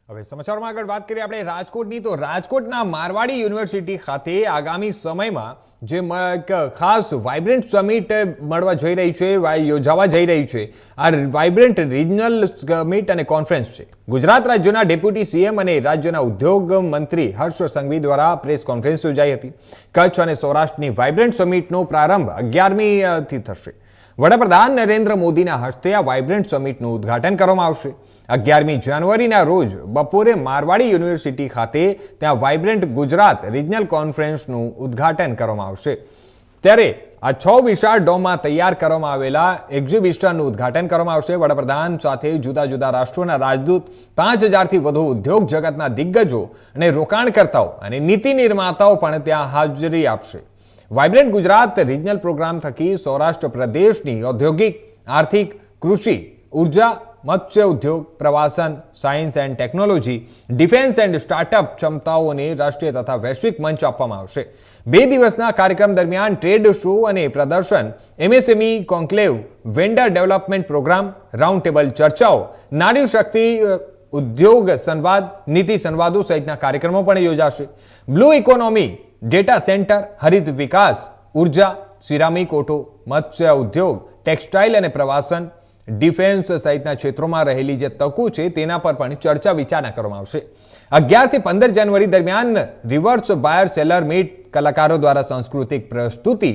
હવે સમાચારમાં આગળ વાત કરીએ આપણે રાજકોટની તો રાજકોટના મારવાડી યુનિવર્સિટી ખાતે આગામી સમયમાં જે ખાસ વાઇબ્રન્ટ સમિટ મળવા જઈ રહી છે યોજાવા જઈ રહી છે આ વાઇબ્રન્ટ રિજનલ સમિટ અને કોન્ફરન્સ છે। ગુજરાત રાજ્યના ડેપ્યુટી સીએમ અને રાજ્યના ઉદ્યોગ મંત્રી હર્ષ સંઘવી દ્વારા પ્રેસ કોન્ફરન્સ યોજાઈ હતી। કચ્છ અને સૌરાષ્ટ્રની વાઇબ્રન્ટ સમિટનો પ્રારંભ 11મીથી થશે। વડાપ્રધાન નરેન્દ્ર મોદીના હસ્તે આ વાઇબ્રન્ટ સમિટનું ઉદ્ઘાટન કરવામાં આવશે। 11મી જાન્યુઆરીના રોજ બપોરે મારવાડી યુનિવર્સિટી ખાતે ત્યાં વાઇબ્રન્ટ ગુજરાત રિજનલ કોન્ફરન્સનું ઉદ્ઘાટન કરવામાં આવશે। ત્યારે આ 6 વિશાળ ડોમમાં તૈયાર કરવામાં આવેલા એક્ઝિબિશનનું ઉદ્ઘાટન કરવામાં આવશે। વડાપ્રધાન સાથે જુદા જુદા રાષ્ટ્રોના રાજદૂત 5000થી વધુ ઉદ્યોગ જગતના દિગ્ગજો અને રોકાણકર્તાઓ અને નીતિ નિર્માતાઓ પણ ત્યાં હાજરી આપશે। વાઇબ્રન્ટ ગુજરાત રિજનલ પ્રોગ્રામ થકી સૌરાષ્ટ્ર પ્રદેશની ઔદ્યોગિક, આર્થિક, કૃષિ, ઉર્જા, મત્સ્ય ઉદ્યોગ, પ્રવાસન, science and technology, defence and startup ક્ષમતાઓને રાષ્ટ્રીય તથા વૈશ્વિક મંચ આપવામાં આવશે। 2 દિવસના કાર્યક્રમ દરમિયાન ટ્રેડ શો અને પ્રદર્શન, MSME conclave, vendor development programme, round table ચર્ચાઓ, નારી શક્તિ ઉદ્યોગ સંવાદ, નીતિ સંવાદો સહિતના કાર્યક્રમો પણ યોજાશે। બ્લુ ઇકોનોમી, ડેટા સેન્ટર, હરિત વિકાસ, ઉર્જા, સિરામિક ઓટો, મત્સ્ય ઉદ્યોગ, ટેક્સટાઇલ અને પ્રવાસન, ડિફેન્સ સહિતના ક્ષેત્રોમાં રહેલી જે તકો છે તેના પર પણ ચર્ચા વિચારણા કરવામાં આવશે। 11 થી 15 જાન્યુઆરી દરમિયાન રિવર્સ બાયર સેલર મીટ, કલાકારો દ્વારા સાંસ્કૃતિક પ્રસ્તુતિ,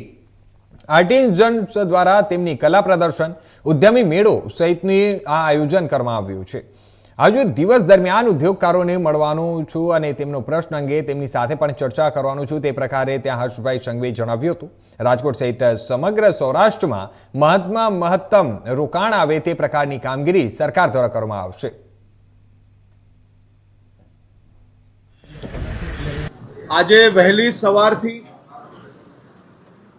આર્ટિઝન્સ દ્વારા તેમની કલા પ્રદર્શન, ઉદ્યમી મેળો સહિતની આ આયોજન કરવામાં આવ્યું છે। આજે દિવસ દરમિયાન ઉદ્યોગકારોને મળવાનું છું અને તેમનો પ્રશ્ન અંગે તેમની સાથે પણ ચર્ચા કરવાનું છું, તે પ્રકારે ત્યાં હર્ષભાઈ સંઘવીએ જણાવ્યું હતું। રાજકોટ સહિત સમગ્ર સૌરાષ્ટ્રમાં મહત્તમ રોકાણ આવે તે પ્રકારની કામગીરી સરકાર દ્વારા કરવામાં આવશે। આજે વહેલી સવારથી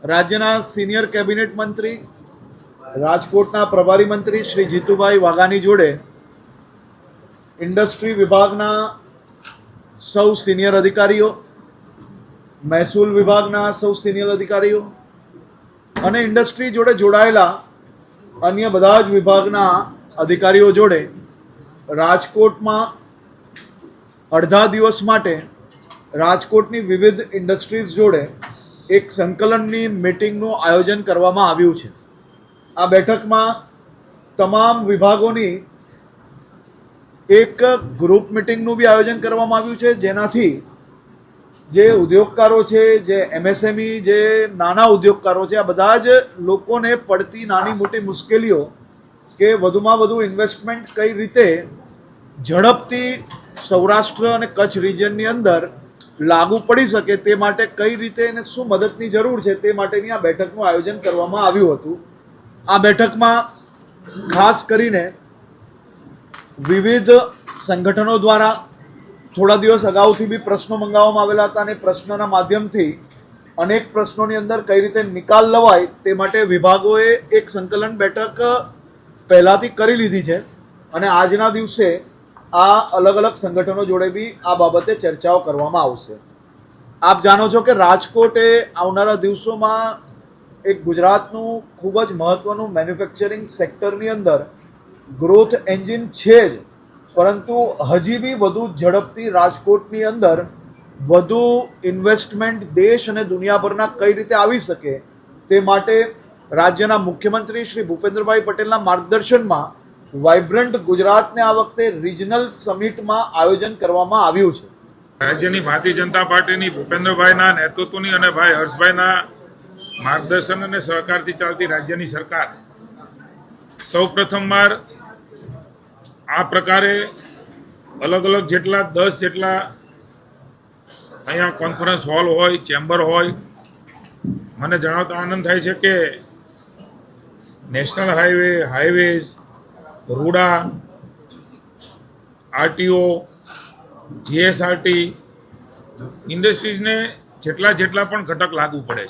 રાજ્યના સિનિયર કેબિનેટ મંત્રી, રાજકોટના પ્રભારી મંત્રી શ્રી જીતુભાઈ વાઘાણી જોડે ઇન્ડસ્ટ્રી વિભાગના સૌ સિનિયર અધિકારીઓ, મહેસૂલ વિભાગના સૌ સિનિયર અધિકારીઓ અને ઇન્ડસ્ટ્રી જોડે જોડાયેલા અન્ય બધા જ વિભાગના અધિકારીઓ જોડે રાજકોટમાં અડધા દિવસ માટે રાજકોટની વિવિધ ઇન્ડસ્ટ્રીઝ જોડે એક સંકલનની મીટિંગનું આયોજન કરવામાં આવ્યું છે। આ બેઠકમાં તમામ વિભાગોની એક ગ્રુપ મિટિંગનું બી આયોજન કરવામાં આવ્યું છે, જેનાથી જે ઉદ્યોગકારો છે, જે એમએસએમઈ, જે નાના ઉદ્યોગકારો છે, આ બધા જ લોકોને પડતી નાની મોટી મુશ્કેલીઓ કે વધુમાં વધુ ઇન્વેસ્ટમેન્ટ કઈ રીતે ઝડપથી સૌરાષ્ટ્ર અને કચ્છ રિજનની અંદર લાગુ પડી શકે તે માટે કઈ રીતે અને શું મદદની જરૂર છે તે માટેની આ બેઠકનું આયોજન કરવામાં આવ્યું હતું। આ બેઠકમાં ખાસ કરીને વિવિધ સંગઠનો દ્વારા થોડા દિવસ અગાઉથી બી પ્રશ્નો મંગાવવામાં આવેલા હતા અને પ્રશ્નના માધ્યમથી અનેક પ્રશ્નોની અંદર કઈ રીતે નિકાલ લવાય તે માટે વિભાગોએ એક સંકલન બેઠક પહેલાંથી કરી લીધી છે અને આજના દિવસે આ અલગ અલગ સંગઠનો જોડે બી આ બાબતે ચર્ચાઓ કરવામાં આવશે। આપ જાણો છો કે રાજકોટ એ આવનારા દિવસોમાં એક ગુજરાતનું ખૂબ જ મહત્ત્વનું મેન્યુફેક્ચરિંગ સેક્ટરની અંદર ગ્રોથ એન્જિન છે જ, પરંતુ હજી બી વધુ ઝડપથી રાજકોટની અંદર વધુ ઇન્વેસ્ટમેન્ટ દેશ અને દુનિયાભરના કઈ રીતે આવી શકે તે માટે રાજ્યના મુખ્યમંત્રી શ્રી ભૂપેન્દ્રભાઈ પટેલના માર્ગદર્શનમાં વાઇબ્રન્ટ ગુજરાતને આ વખતે રિજનલ સમિટમાં આયોજન કરવામાં આવ્યું છે। રાજ્યની ભારતીય જનતા પાર્ટીની ભૂપેન્દ્રભાઈના નેતૃત્વની અને ભાઈ હર્ષભાઈના માર્ગદર્શન અને સહકારથી ચાલતી રાજ્યની સરકાર સૌ પ્રથમવાર આ પ્રકારે અલગ અલગ જેટલા 10 જેટલા અહીંયા કોન્ફરન્સ હોલ હોય, ચેમ્બર હોય, મને જણાવતા આનંદ થાય છે કે નેશનલ હાઈવેઝ, રૂડા, આરટીઓ, જીએસઆરટી ઇન્ડસ્ટ્રીઝને જેટલા પણ ઘટક લાગુ પડે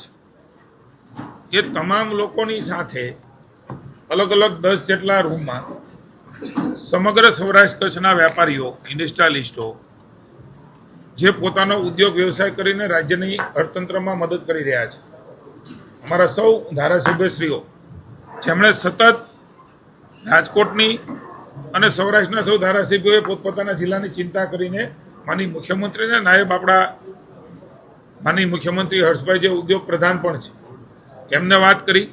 છે એ તમામ લોકોની સાથે અલગ અલગ 10 જેટલા રૂમમાં સમગ્ર સૌરાષ્ટ્ર કચ્છના વેપારીઓ, ઇન્ડસ્ટ્રીયાલિસ્ટો જે પોતાનો ઉદ્યોગ વ્યવસાય કરીને રાજ્યની અર્થતંત્રમાં મદદ કરી રહ્યા છે, અમારા સૌ ધારાસભ્યશ્રીઓ જેમણે સતત રાજકોટની અને સૌરાષ્ટ્રના સૌ ધારાસભ્યોએ પોતપોતાના જિલ્લાની ચિંતા કરીને માની મુખ્યમંત્રીને નાયબ આપણા માની મુખ્યમંત્રી હર્ષભાઈ જે ઉદ્યોગ પ્રધાન પણ છે એમને વાત કરી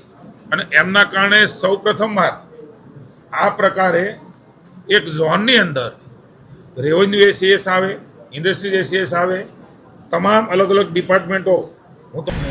અને એમના કારણે સૌ પ્રથમવાર આ પ્રકારે એક ઝોનની અંદર રેવન્યુ એસીએસ આવે, ઇન્ડસ્ટ્રીઝ એસીએસ આવે, તમામ અલગ અલગ ડિપાર્ટમેન્ટો હું તો